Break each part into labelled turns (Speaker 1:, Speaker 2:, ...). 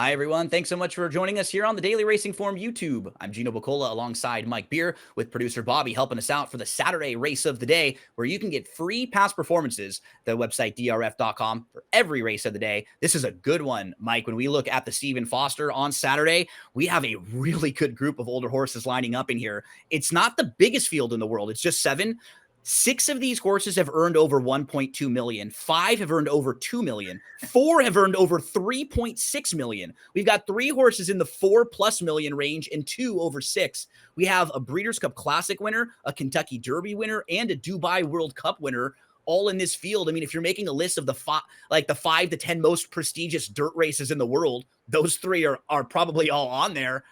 Speaker 1: Hi, everyone. Thanks so much for joining us here on the Daily Racing Form YouTube. I'm Gino Buccola alongside Mike Beer with producer Bobby helping us out for the Saturday race of the day, where you can get free past performances, the website DRF.com, for every race of the day. This is a good one, Mike. When we look at the Stephen Foster on Saturday, we have a really good group of older horses lining up in here. It's not the biggest field in the world. It's just 7. 6 of these horses have earned over 1.2 million. 5 have earned over 2 million. 4 have earned over 3.6 million. We've got 3 horses in the 4+ million range and 2 over 6. We have a Breeders' Cup Classic winner, a Kentucky Derby winner, and a Dubai World Cup winner, all in this field. I mean, if you're making a list of the 5 to 10 most prestigious dirt races in the world, those 3 are probably all on there.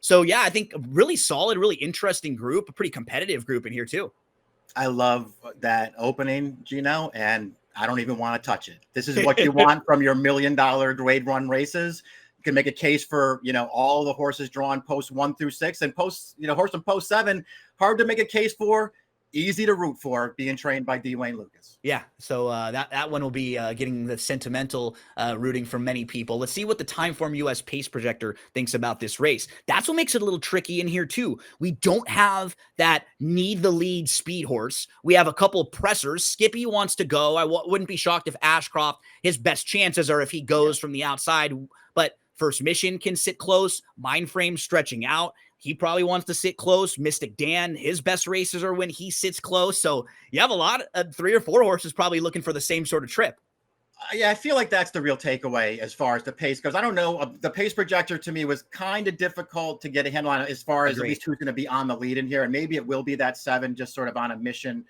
Speaker 1: So yeah, I think a really solid, really interesting group, a pretty competitive group in here too.
Speaker 2: I love that opening, Gino, and I don't even want to touch it. This is what you want from your $1 million grade 1 races. You can make a case for, all the horses drawn post 1 through 6 and horse in post 7. Hard to make a case for, easy to root for, being trained by Dwayne Lucas.
Speaker 1: Yeah, so that one will be getting the sentimental rooting from many people. Let's see what the Timeform US Pace Projector thinks about this race. That's what makes it a little tricky in here too. We don't have that need the lead speed horse. We have a couple pressers. Skippy wants to go. I wouldn't be shocked if Ashcroft, his best chances are if he goes from the outside, but First Mission can sit close. Mindframe stretching out. He probably wants to sit close. Mystik Dan, his best races are when he sits close. So you have a lot of 3 or 4 horses probably looking for the same sort of trip.
Speaker 2: Yeah, I feel like that's the real takeaway as far as the pace goes. I don't know. The pace projector to me was kind of difficult to get a handle on as far as at least who's going to be on the lead in here. And maybe it will be that 7 just sort of on a mission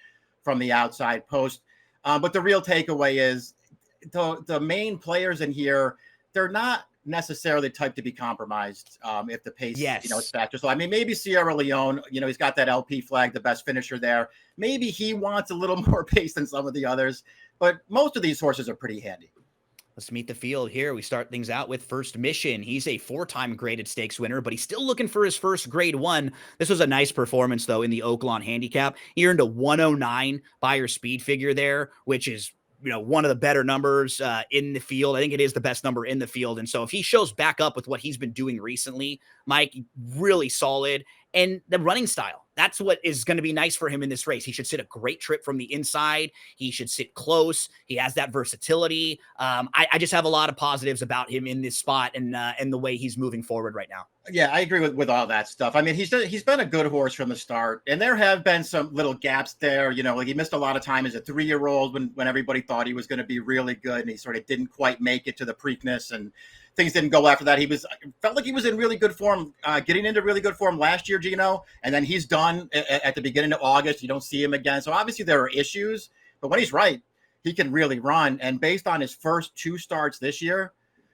Speaker 2: from the outside post. But the real takeaway is the main players in here, they're not necessarily type to be compromised if the pace is factor. So I mean, maybe Sierra Leone, he's got that LP flag, the best finisher there. Maybe he wants a little more pace than some of the others, but most of these horses are pretty handy.
Speaker 1: Let's meet the field here. We start things out with First Mission. He's a 4-time graded stakes winner, but he's still looking for his first grade 1. This was a nice performance though in the Oaklawn handicap. He earned a 109 Beyer speed figure there, which is one of the better numbers in the field. I think it is the best number in the field. And so if he shows back up with what he's been doing recently, Mike, really solid. And the running style, that's what is going to be nice for him in this race. He should sit a great trip from the inside. He should sit close. He has that versatility. I just have a lot of positives about him in this spot and the way he's moving forward right now.
Speaker 2: Yeah, I agree with all that stuff. I mean, he's been a good horse from the start, and there have been some little gaps there. Like he missed a lot of time as a 3-year-old when everybody thought he was going to be really good, and he sort of didn't quite make it to the Preakness, and things didn't go after that. Felt like he was in really good form, getting into really good form last year, Gino, and then he's done at the beginning of August. You don't see him again, so obviously there are issues. But when he's right, he can really run. And based on his first 2 starts this year,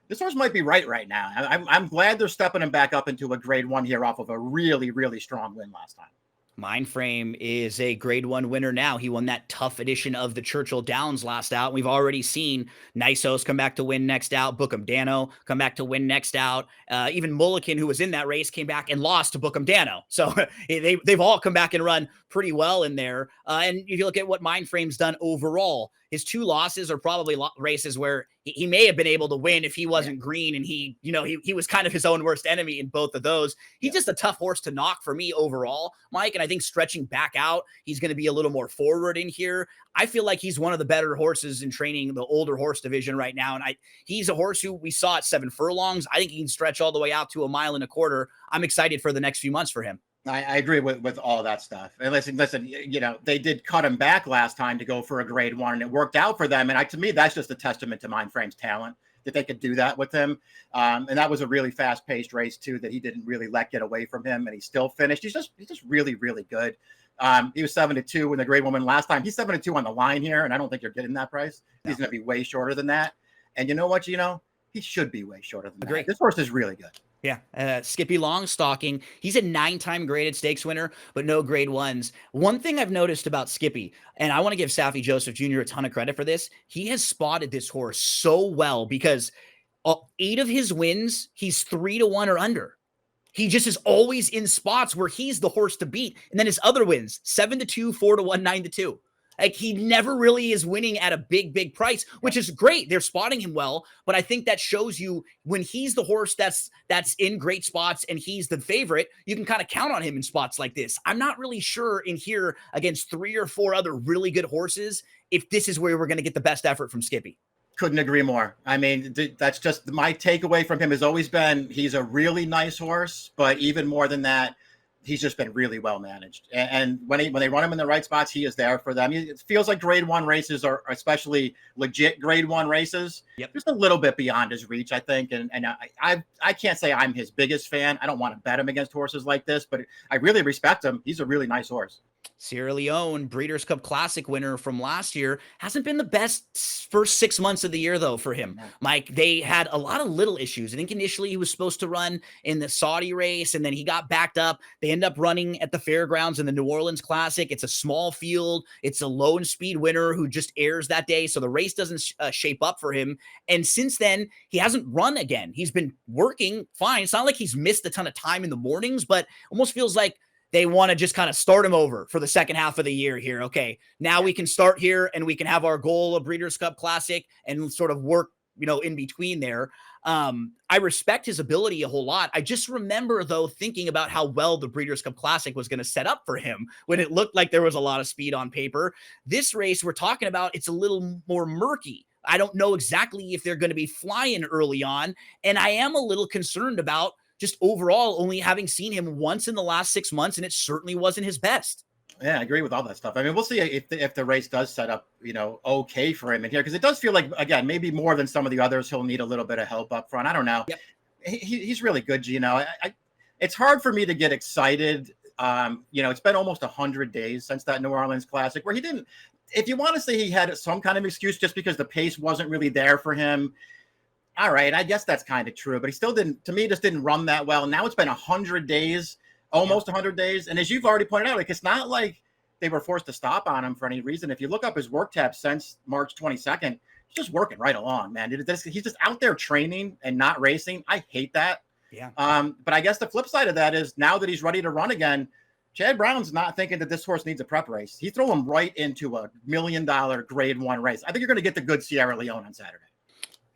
Speaker 2: this horse might be right now. I'm glad they're stepping him back up into a grade 1 here off of a really, really strong win last time.
Speaker 1: Mindframe is a grade 1 winner now. He won that tough edition of the Churchill Downs last out. We've already seen Nisos come back to win next out. Bookham Dano come back to win next out. Even Mulligan, who was in that race, came back and lost to Bookham Dano. So they've all come back and run pretty well in there. And if you look at what Mindframe's done overall, his 2 losses are probably races where he may have been able to win if he wasn't green, and he was kind of his own worst enemy in both of those. He's just a tough horse to knock for me overall, Mike, and I think stretching back out, he's going to be a little more forward in here. I feel like he's one of the better horses in training the older horse division right now, and he's a horse who we saw at 7 furlongs. I think he can stretch all the way out to 1.25 miles. I'm excited for the next few months for him.
Speaker 2: I agree with all that stuff. And listen, they did cut him back last time to go for a grade 1, and it worked out for them. And to me, that's just a testament to Mindframe's talent that they could do that with him. And that was a really fast-paced race too that he didn't really let get away from him, and he still finished. He's just really, really good. He was 7-2 in the grade 1 win last time. He's 7-2 on the line here, and I don't think you're getting that price. No. He's going to be way shorter than that. And you know what, Gino? He should be way shorter than that. This horse is really good.
Speaker 1: Yeah, Skippylongstocking. He's a 9-time graded stakes winner, but no grade 1s. One thing I've noticed about Skippy, and I want to give Saffy Joseph Jr. a ton of credit for this, he has spotted this horse so well because 8 of his wins, he's 3-1 or under. He just is always in spots where he's the horse to beat. And then his other wins, 7-2, 4-1, 9-2. Like, he never really is winning at a big price, which is great. They're spotting him well, but I think that shows you when he's the horse that's in great spots and he's the favorite, you can kind of count on him in spots like this. I'm not really sure in here against 3 or 4 other really good horses if this is where we're going to get the best effort from Skippy.
Speaker 2: Couldn't agree more. I mean, that's just my takeaway from him has always been he's a really nice horse, but even more than that, he's just been really well managed. And when they run him in the right spots, he is there for them. It feels like grade 1 races are especially legit grade 1 races.
Speaker 1: Yep.
Speaker 2: Just a little bit beyond his reach, I think. And I can't say I'm his biggest fan. I don't want to bet him against horses like this, but I really respect him. He's a really nice horse.
Speaker 1: Sierra Leone, Breeders' Cup Classic winner from last year, hasn't been the best first 6 months of the year, though, for him. Mike, they had a lot of little issues. I think initially he was supposed to run in the Saudi race, and then he got backed up. They end up running at the fairgrounds in the New Orleans Classic. It's a small field. It's a low speed winner who just airs that day, so the race doesn't shape up for him. And since then, he hasn't run again. He's been working fine. It's not like he's missed a ton of time in the mornings, but almost feels like they want to just kind of start him over for the second half of the year here. Okay, now we can start here and we can have our goal of Breeders' Cup Classic and sort of work, in between there. I respect his ability a whole lot. I just remember, though, thinking about how well the Breeders' Cup Classic was going to set up for him when it looked like there was a lot of speed on paper. This race we're talking about, it's a little more murky. I don't know exactly if they're going to be flying early on, and I am a little concerned about just overall only having seen him once in the last 6 months, and it certainly wasn't his best.
Speaker 2: Yeah, I agree with all that stuff. I mean, we'll see if the race does set up, okay for him in here, because it does feel like, again, maybe more than some of the others, he'll need a little bit of help up front. I don't know.
Speaker 1: Yep.
Speaker 2: He's really good, Gino. It's hard for me to get excited. It's been almost 100 days since that New Orleans Classic where he didn't, if you want to say he had some kind of excuse just because the pace wasn't really there for him, all right, I guess that's kind of true, but he still didn't, to me, just didn't run that well. Now it's been 100 days, almost 100 days. And as you've already pointed out, like, it's not like they were forced to stop on him for any reason. If you look up his work tab since March 22nd, he's just working right along, man. He's just out there training and not racing. I hate that.
Speaker 1: Yeah.
Speaker 2: But I guess the flip side of that is now that he's ready to run again, Chad Brown's not thinking that this horse needs a prep race. He threw him right into a $1 million grade 1 race. I think you're going to get the good Sierra Leone on Saturday.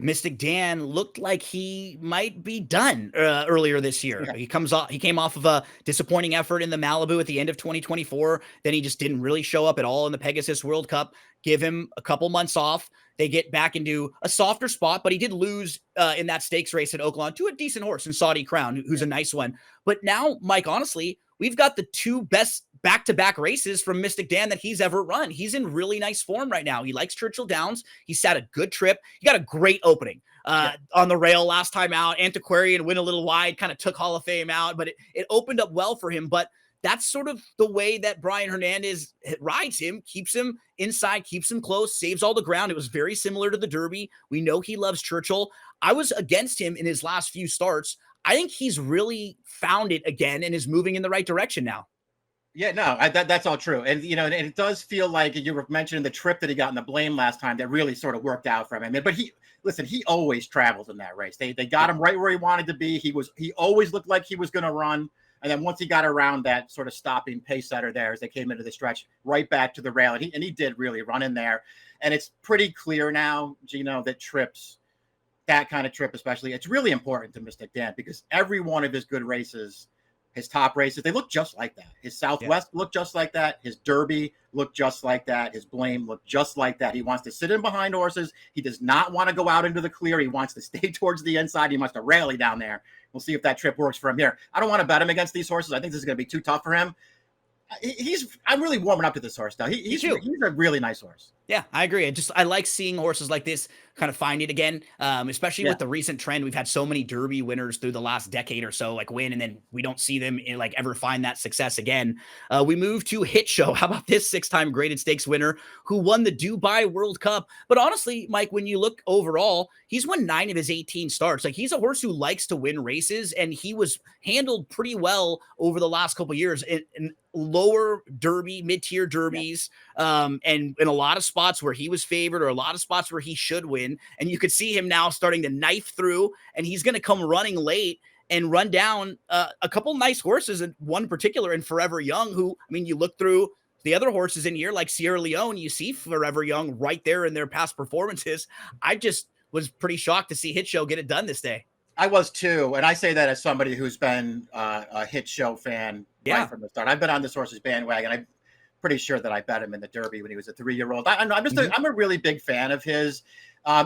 Speaker 1: Mystik Dan looked like he might be done earlier this year. Yeah. He came off of a disappointing effort in the Malibu at the end of 2024. Then he just didn't really show up at all in the Pegasus World Cup. Give him a couple months off. They get back into a softer spot, but he did lose in that stakes race at Oaklawn to a decent horse in Saudi Crown, who's a nice one. But now, Mike, honestly, we've got the 2 best back-to-back races from Mystik Dan that he's ever run. He's in really nice form right now. He likes Churchill Downs. He sat a good trip. He got a great opening on the rail last time out. Antiquarian went a little wide, kind of took Hall of Fame out, but it opened up well for him. But that's sort of the way that Brian Hernandez rides him, keeps him inside, keeps him close, saves all the ground. It was very similar to the Derby. We know he loves Churchill. I was against him in his last few starts. I think he's really found it again and is moving in the right direction now.
Speaker 2: Yeah, no, that's all true. And, and it does feel like you were mentioning the trip that he got in the Blame last time that really sort of worked out for him. But he always travels in that race. They got him right where he wanted to be. He always looked like he was going to run. And then once he got around that sort of stopping pace setter there as they came into the stretch, right back to the rail. And he did really run in there. And it's pretty clear now, Gino, that trips, that kind of trip especially, it's really important to Mystik Dan because every one of his good races, his top races, they look just like that. His Southwest looked just like that. His Derby looked just like that. His Blame looked just like that. He wants to sit in behind horses. He does not want to go out into the clear. He wants to stay towards the inside. He wants to rally down there. We'll see if that trip works for him here. I don't want to bet him against these horses. I think this is going to be too tough for him. I'm really warming up to this horse now. He's a really nice horse.
Speaker 1: Yeah, I agree. I like seeing horses like this kind of find it again, especially with the recent trend. We've had so many Derby winners through the last decade or so, like win, and then we don't see them ever find that success again. We move to Hit Show. How about this 6-time graded stakes winner who won the Dubai World Cup? But honestly, Mike, when you look overall, he's won 9 of his 18 starts. Like, he's a horse who likes to win races, and he was handled pretty well over the last couple of years in lower Derby, mid-tier Derbies, and in a lot of spots where he was favored or a lot of spots where he should win. And you could see him now starting to knife through, and he's going to come running late and run down a couple nice horses, and one particular in Forever Young, who, I mean, you look through the other horses in here, like Sierra Leone, you see Forever Young right there in their past performances. I just was pretty shocked to see Hit Show get it done this day.
Speaker 2: I was too, and I say that as somebody who's been a Hit Show fan right from the start. I've been on this horse's bandwagon. I'm pretty sure that I bet him in the Derby when he was a 3-year-old. I'm a really big fan of his,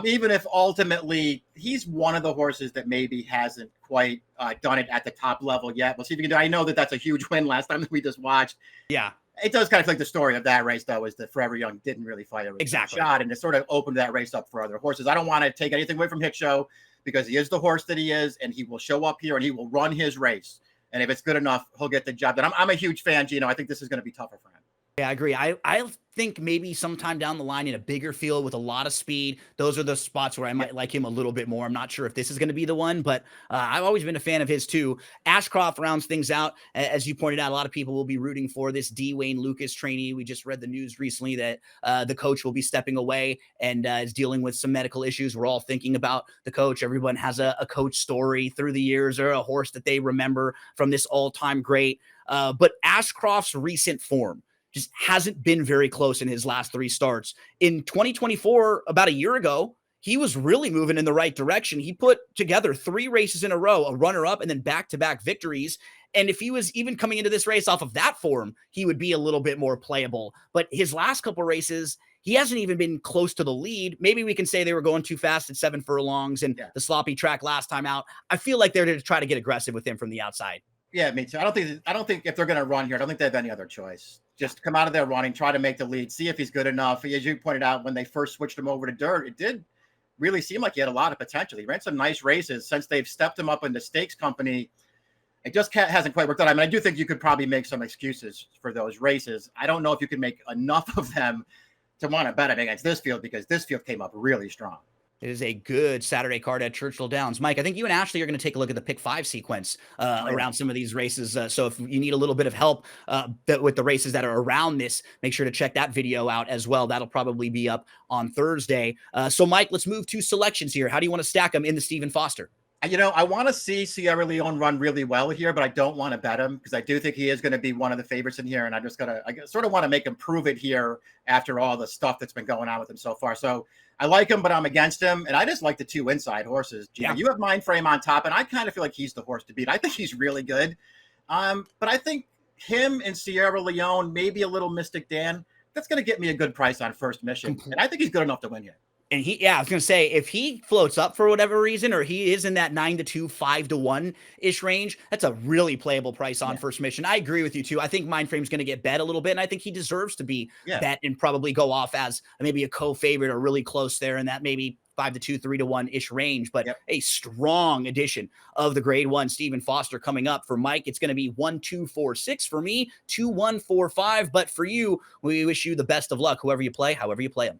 Speaker 2: even if ultimately he's one of the horses that maybe hasn't quite done it at the top level yet. We'll see if we can do. I know that that's a huge win last time that we just watched.
Speaker 1: Yeah.
Speaker 2: It does kind of feel like the story of that race, though, is that Forever Young didn't really fight a shot, and it sort of opened that race up for other horses. I don't want to take anything away from Hit Show, because he is the horse that he is, and he will show up here and he will run his race. And if it's good enough, he'll get the job done. I'm a huge fan, Gino. I think this is going to be tougher for him.
Speaker 1: Yeah, I agree. I think maybe sometime down the line in a bigger field with a lot of speed, those are the spots where I might like him a little bit more. I'm not sure if this is going to be the one, but I've always been a fan of his too. Ashcroft rounds things out. As you pointed out, a lot of people will be rooting for this D. Wayne Lucas trainee. We just read the news recently that the coach will be stepping away and is dealing with some medical issues. We're all thinking about the coach. Everyone has a coach story through the years or a horse that they remember from this all-time great. But Ashcroft's recent form just hasn't been very close in his last 3 starts. In 2024, about a year ago, he was really moving in the right direction. He put together 3 races in a row, a runner-up, and then back-to-back victories. And if he was even coming into this race off of that form, he would be a little bit more playable. But his last couple races, he hasn't even been close to the lead. Maybe we can say they were going too fast at 7 furlongs and the sloppy track last time out. I feel like they're going to try to get aggressive with him from the outside.
Speaker 2: Yeah, me too. I don't think if they're going to run here, I don't think they have any other choice. Just come out of there running, try to make the lead, see if he's good enough. As you pointed out, when they first switched him over to dirt, it did really seem like he had a lot of potential. He ran some nice races. Since they've stepped him up into stakes company, it just hasn't quite worked out. I mean, I do think you could probably make some excuses for those races. I don't know if you could make enough of them to want to bet him against this field, because this field came up really strong.
Speaker 1: It is a good Saturday card at Churchill Downs. Mike, I think you and Ashley are going to take a look at the pick 5 sequence around some of these races. So if you need a little bit of help with the races that are around this, make sure to check that video out as well. That'll probably be up on Thursday. So Mike, let's move to selections here. How do you want to stack them in the Stephen Foster?
Speaker 2: You know, I want to see Sierra Leone run really well here, but I don't want to bet him, because I do think he is going to be one of the favorites in here. And I sort of want to make him prove it here after all the stuff that's been going on with him so far. So I like him, but I'm against him. And I just like the 2 inside horses. Gino, you have Mindframe on top, and I kind of feel like he's the horse to beat. I think he's really good. But I think him and Sierra Leone, maybe a little Mystik Dan, that's going to get me a good price on first mission. And I think he's good enough to win here.
Speaker 1: And I was going to say, if he floats up for whatever reason, or he is in that 9-2, 5-1 ish range, that's a really playable price on first mission. I agree with you too. I think Mindframe's going to get bet a little bit, and I think he deserves to be bet and probably go off as maybe a co-favorite or really close there in that maybe 5-2, 3-1 ish range. But a strong addition of the grade 1 Stephen Foster coming up for Mike. It's going to be 1, 2, 4, 6 for me, 2, 1, 4, 5. But for you, we wish you the best of luck, whoever you play, however you play them.